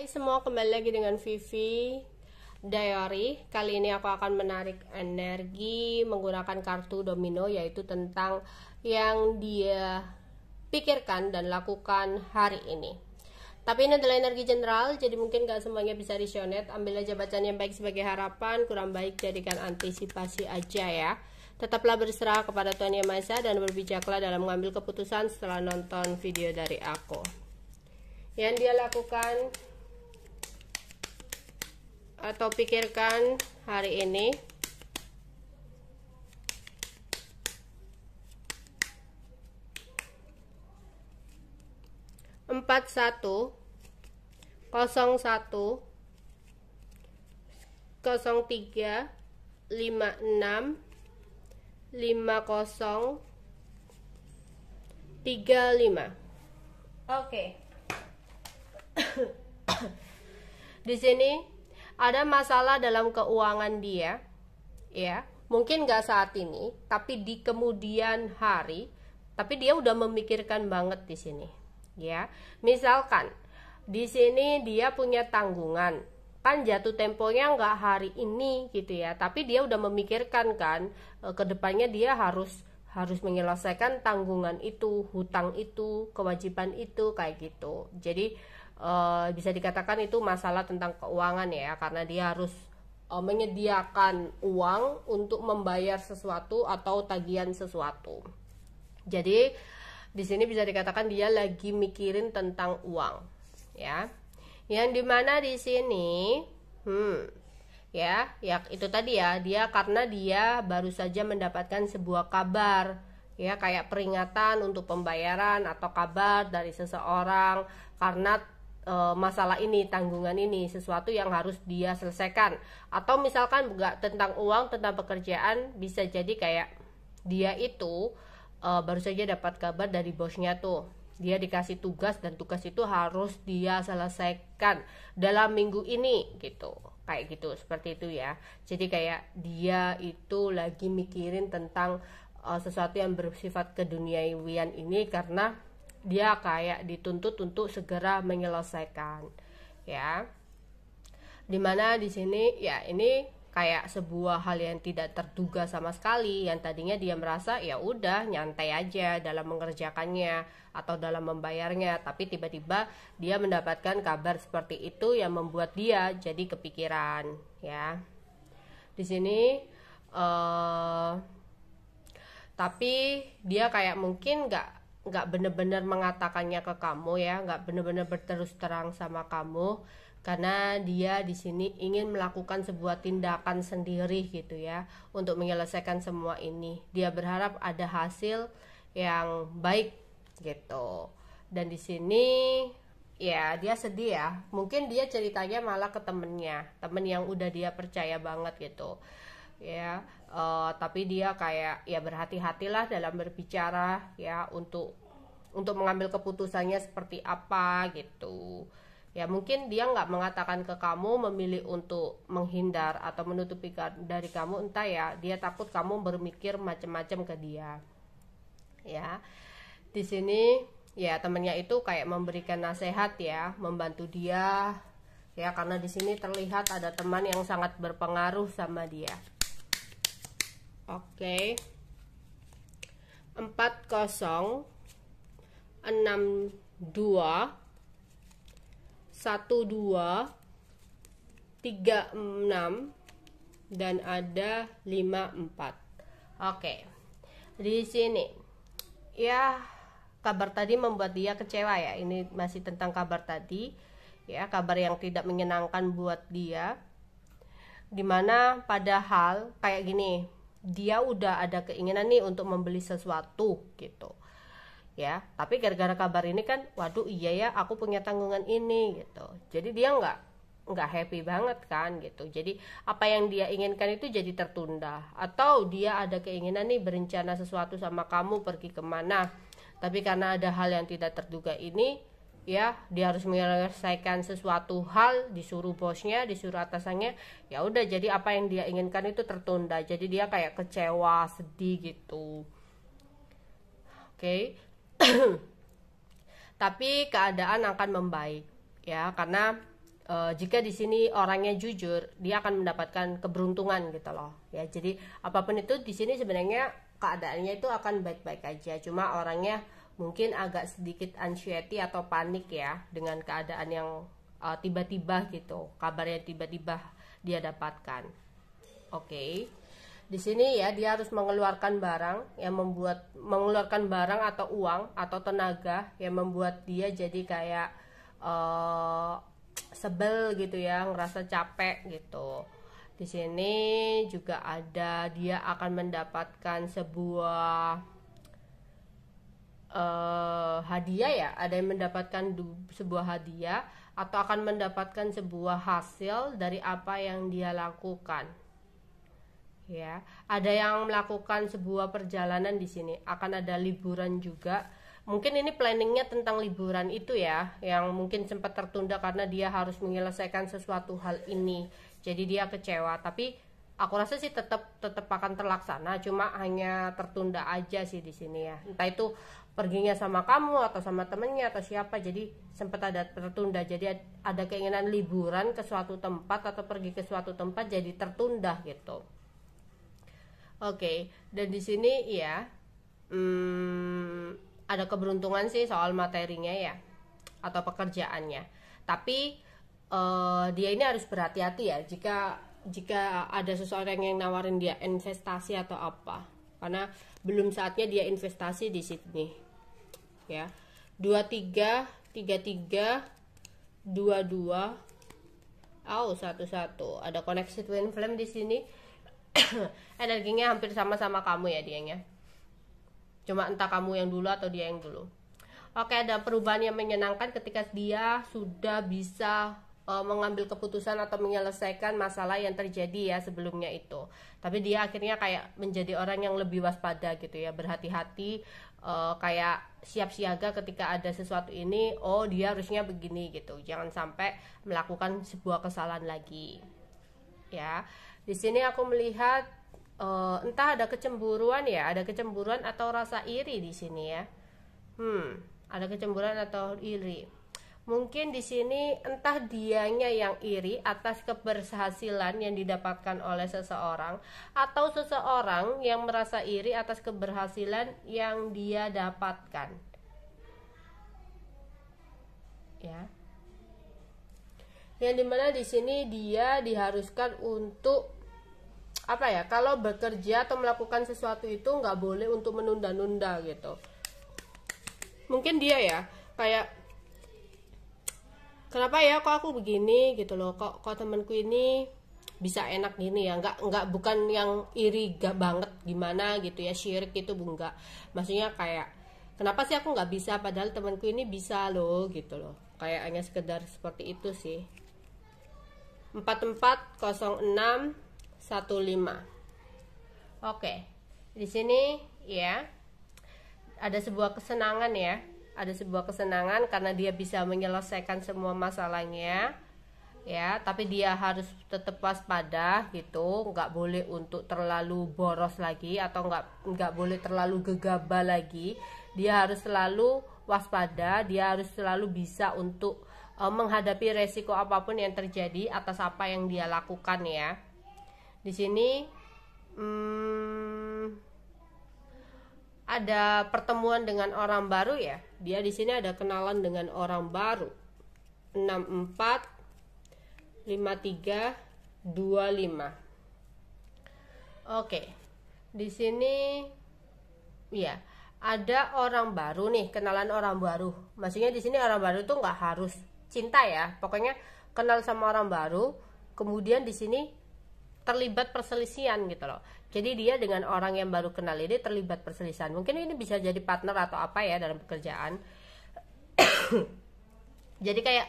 Hai semua, kembali lagi dengan Vivi Diary. Kali ini aku akan menarik energi menggunakan kartu domino, yaitu tentang yang dia pikirkan dan lakukan hari ini. Tapi ini adalah energi general, jadi mungkin gak semuanya bisa resonate. Ambil aja bacaan yang baik sebagai harapan, kurang baik jadikan antisipasi aja ya. Tetaplah berserah kepada Tuhan Yang Maha Esa dan berbijaklah dalam mengambil keputusan setelah nonton video dari aku. Yang dia lakukan atau pikirkan hari ini. Empat 1 01 03 56 50 35. Oke. Di sini ada masalah dalam keuangan dia, ya. Mungkin nggak saat ini, tapi di kemudian hari. Tapi dia udah memikirkan banget di sini, ya. Misalkan di sini dia punya tanggungan, kan jatuh temponya nggak hari ini gitu ya. Tapi dia udah memikirkan kan, kedepannya dia harus menyelesaikan tanggungan itu, hutang itu, kewajiban itu kayak gitu. Jadi bisa dikatakan itu masalah tentang keuangan ya, karena dia harus menyediakan uang untuk membayar sesuatu atau tagihan sesuatu. Jadi di sini bisa dikatakan dia lagi mikirin tentang uang, ya. Yang dimana di sini, ya itu tadi ya, dia karena dia baru saja mendapatkan sebuah kabar, ya, kayak peringatan untuk pembayaran atau kabar dari seseorang karena masalah ini, tanggungan ini, sesuatu yang harus dia selesaikan. Atau misalkan enggak tentang uang, tentang pekerjaan, bisa jadi kayak dia itu baru saja dapat kabar dari bosnya tuh, dia dikasih tugas dan tugas itu harus dia selesaikan dalam minggu ini gitu, kayak gitu, seperti itu ya. Jadi kayak dia itu lagi mikirin tentang sesuatu yang bersifat keduniawian ini, karena dia kayak dituntut untuk segera menyelesaikan, ya. Dimana di sini ya ini kayak sebuah hal yang tidak terduga sama sekali, yang tadinya dia merasa ya udah nyantai aja dalam mengerjakannya atau dalam membayarnya, tapi tiba-tiba dia mendapatkan kabar seperti itu yang membuat dia jadi kepikiran, ya. Di sini tapi dia kayak mungkin nggak bener-bener mengatakannya ke kamu ya, nggak bener-bener berterus terang sama kamu, karena dia di sini ingin melakukan sebuah tindakan sendiri gitu ya untuk menyelesaikan semua ini. Dia berharap ada hasil yang baik gitu. Dan di sini ya dia sedih ya, mungkin dia ceritanya malah ke temennya, temen yang udah dia percaya banget gitu ya. Tapi dia kayak ya berhati-hatilah dalam berbicara ya, untuk mengambil keputusannya seperti apa gitu ya. Mungkin dia nggak mengatakan ke kamu, memilih untuk menghindar atau menutupi dari kamu, entah ya dia takut kamu berpikir macam-macam ke dia, ya. Di sini ya temennya itu kayak memberikan nasihat ya, membantu dia ya, karena di sini terlihat ada teman yang sangat berpengaruh sama dia. Oke. 40 62 12 36 dan ada 54. Oke. Di sini ya kabar tadi membuat dia kecewa ya. Ini masih tentang kabar tadi ya, kabar yang tidak menyenangkan buat dia. Dimana padahal kayak gini, dia udah ada keinginan nih untuk membeli sesuatu gitu ya, tapi gara-gara kabar ini kan, waduh iya ya aku punya tanggungan ini gitu, jadi dia nggak happy banget kan gitu. Jadi apa yang dia inginkan itu jadi tertunda. Atau dia ada keinginan nih berencana sesuatu sama kamu, pergi kemana, tapi karena ada hal yang tidak terduga ini ya, dia harus menyelesaikan sesuatu hal, disuruh bosnya, disuruh atasannya, ya udah, jadi apa yang dia inginkan itu tertunda. Jadi dia kayak kecewa, sedih gitu. Oke. Tapi keadaan akan membaik ya, karena jika di sini orangnya jujur, dia akan mendapatkan keberuntungan gitu loh ya. Jadi apapun itu di sini sebenarnya keadaannya itu akan baik-baik aja, cuma orangnya mungkin agak sedikit anxiety atau panik ya dengan keadaan yang tiba-tiba gitu, kabarnya tiba-tiba dia dapatkan. Oke. Di sini ya dia harus mengeluarkan barang yang mengeluarkan barang atau uang atau tenaga yang membuat dia jadi kayak sebel gitu ya, ngerasa capek gitu. Di sini juga ada dia akan mendapatkan sebuah hadiah ya, ada yang mendapatkan sebuah hadiah atau akan mendapatkan sebuah hasil dari apa yang dia lakukan. Ya, ada yang melakukan sebuah perjalanan di sini, akan ada liburan juga. Mungkin ini planningnya tentang liburan itu ya, yang mungkin sempat tertunda karena dia harus menyelesaikan sesuatu hal ini. Jadi dia kecewa, tapi aku rasa sih tetap akan terlaksana, cuma hanya tertunda aja sih di sini ya. Entah itu perginya sama kamu atau sama temennya atau siapa, jadi sempat ada tertunda. Jadi ada keinginan liburan ke suatu tempat atau pergi ke suatu tempat jadi tertunda gitu. Oke, dan di sini ya ada keberuntungan sih soal materinya ya atau pekerjaannya. Tapi dia ini harus berhati-hati ya jika ada seseorang yang nawarin dia investasi atau apa, karena belum saatnya dia investasi di sini ya. 23 33 22 11 ada koneksi twin flame di sini. Energinya hampir sama-sama kamu ya dianya, cuma entah kamu yang dulu atau dia yang dulu. Oke, ada perubahan yang menyenangkan ketika dia sudah bisa mengambil keputusan atau menyelesaikan masalah yang terjadi ya sebelumnya itu. Tapi dia akhirnya kayak menjadi orang yang lebih waspada gitu ya, berhati-hati, kayak siap siaga ketika ada sesuatu ini. Oh, dia harusnya begini gitu, jangan sampai melakukan sebuah kesalahan lagi ya. Di sini aku melihat entah ada kecemburuan ya, ada kecemburuan atau rasa iri di sini ya. Ada kecemburuan atau iri. Mungkin di sini entah dianya yang iri atas keberhasilan yang didapatkan oleh seseorang, atau seseorang yang merasa iri atas keberhasilan yang dia dapatkan. Ya. Yang dimana di sini dia diharuskan untuk apa ya, kalau bekerja atau melakukan sesuatu itu nggak boleh untuk menunda-nunda gitu. Mungkin dia ya kayak, kenapa ya kok aku begini gitu loh, kok temanku ini bisa enak gini ya, nggak bukan yang iri gak banget gimana gitu ya, syirik itu enggak. Maksudnya kayak, kenapa sih aku nggak bisa padahal temanku ini bisa loh gitu loh, kayak hanya sekedar seperti itu sih. 440615. Oke, di sini ya ada sebuah kesenangan ya, ada sebuah kesenangan karena dia bisa menyelesaikan semua masalahnya ya. Tapi dia harus tetap waspada gitu, nggak boleh untuk terlalu boros lagi atau nggak boleh terlalu gegabah lagi. Dia harus selalu waspada, dia harus selalu bisa untuk menghadapi resiko apapun yang terjadi atas apa yang dia lakukan ya. Di sini ada pertemuan dengan orang baru ya. Dia di sini ada kenalan dengan orang baru. 645325. Oke. Di sini ya, ada orang baru nih, kenalan orang baru. Maksudnya di sini orang baru tuh nggak harus cinta ya. Pokoknya kenal sama orang baru, kemudian di sini terlibat perselisihan gitu loh. Jadi dia dengan orang yang baru kenal ini terlibat perselisihan. Mungkin ini bisa jadi partner atau apa ya dalam pekerjaan. Jadi kayak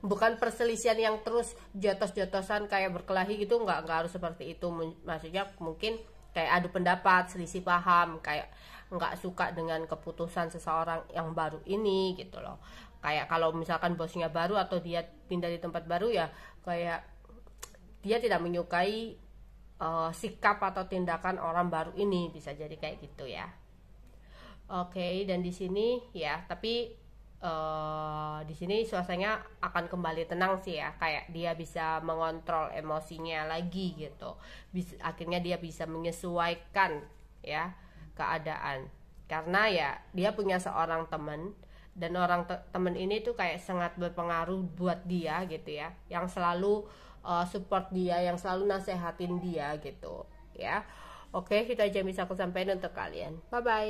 bukan perselisihan yang terus jotos-jotosan kayak berkelahi gitu, nggak harus seperti itu. Maksudnya mungkin kayak adu pendapat, selisih paham, kayak nggak suka dengan keputusan seseorang yang baru ini gitu loh. Kayak kalau misalkan bosnya baru atau dia pindah di tempat baru ya, kayak dia tidak menyukai sikap atau tindakan orang baru ini, bisa jadi kayak gitu ya. Oke, dan di sini ya, tapi di sini suasananya akan kembali tenang sih ya, kayak dia bisa mengontrol emosinya lagi gitu. Akhirnya dia bisa menyesuaikan ya keadaan, karena ya dia punya seorang teman, dan orang teman ini tuh kayak sangat berpengaruh buat dia gitu ya, yang selalu support dia, yang selalu nasehatin dia gitu ya. Oke, itu aja yang bisa aku sampaikan untuk kalian. Bye bye.